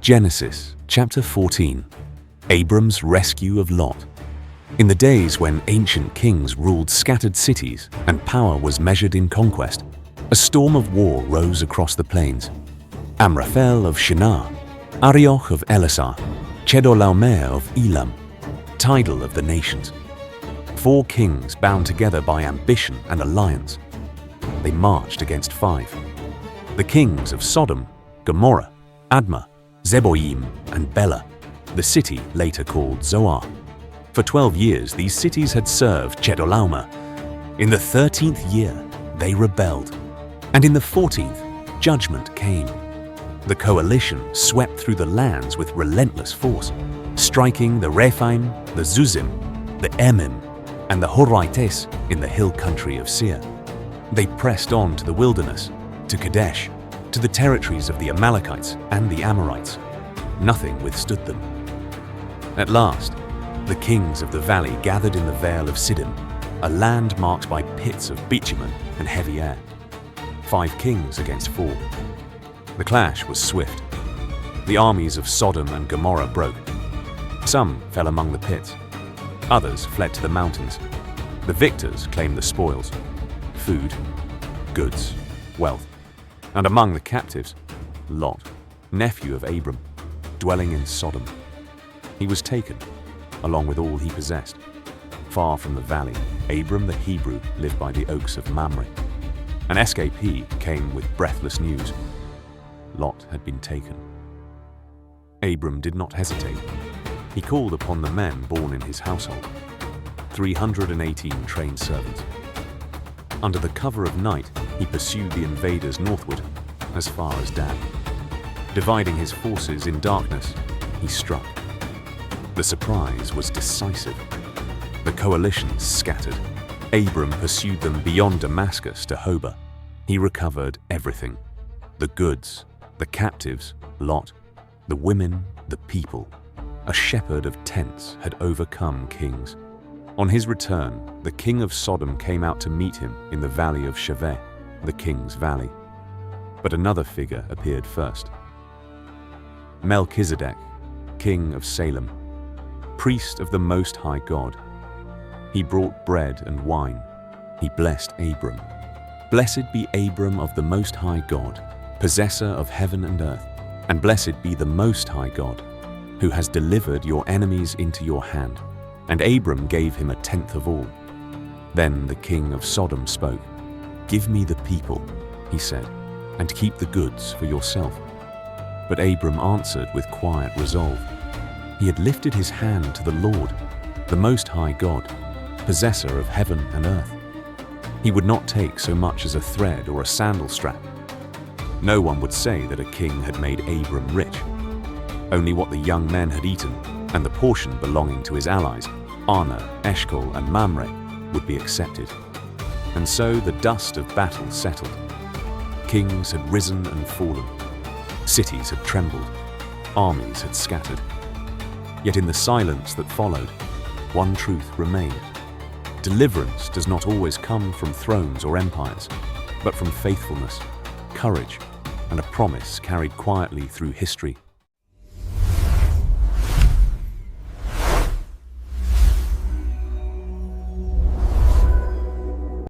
Genesis chapter 14. Abram's rescue of Lot. In the days when ancient kings ruled scattered cities and power was measured in conquest, a storm of war rose across the plains. Amraphel of Shinar, Arioch of Elasar, Chedorlaomer of Elam, Tidal of the nations. 4 kings bound together by ambition and alliance. They marched against 5. The kings of Sodom, Gomorrah, Admah, Zeboim, and Bela, the city later called Zoar. For 12 years, these cities had served Chedorlaomer. In the 13th year, they rebelled. And in the 14th, judgment came. The coalition swept through the lands with relentless force, striking the Rephaim, the Zuzim, the Emim, and the Horites in the hill country of Seir. They pressed on to the wilderness, to Kadesh, to the territories of the Amalekites and the Amorites. Nothing withstood them. At last, the kings of the valley gathered in the Vale of Siddim, a land marked by pits of bitumen and heavy air. 5 kings against 4. The clash was swift. The armies of Sodom and Gomorrah broke. Some fell among the pits. Others fled to the mountains. The victors claimed the spoils: food, goods, wealth. And among the captives, Lot, nephew of Abram, dwelling in Sodom. He was taken, along with all he possessed. Far from the valley, Abram the Hebrew lived by the oaks of Mamre. An escapee came with breathless news. Lot had been taken. Abram did not hesitate. He called upon the men born in his household, 318 trained servants. Under the cover of night, he pursued the invaders northward, as far as Dan. Dividing his forces in darkness, he struck. The surprise was decisive. The coalition scattered. Abram pursued them beyond Damascus to Hobah. He recovered everything: the goods, the captives, Lot, the women, the people. A shepherd of tents had overcome kings. On his return, the king of Sodom came out to meet him in the valley of Shaveh, the king's valley. But another figure appeared first. Melchizedek, king of Salem, priest of the Most High God. He brought bread and wine. He blessed Abram. Blessed be Abram of the Most High God, possessor of heaven and earth, and blessed be the Most High God, who has delivered your enemies into your hand. And Abram gave him 1/10 of all. Then the king of Sodom spoke. "Give me the people," he said, "and keep the goods for yourself." But Abram answered with quiet resolve. He had lifted his hand to the Lord, the Most High God, possessor of heaven and earth. He would not take so much as a thread or a sandal strap. No one would say that a king had made Abram rich. Only what the young men had eaten, and the portion belonging to his allies, Anah, Eshcol, and Mamre, would be accepted. And so the dust of battle settled. Kings had risen and fallen. Cities had trembled. Armies had scattered. Yet in the silence that followed, one truth remained. Deliverance does not always come from thrones or empires, but from faithfulness, courage, and a promise carried quietly through history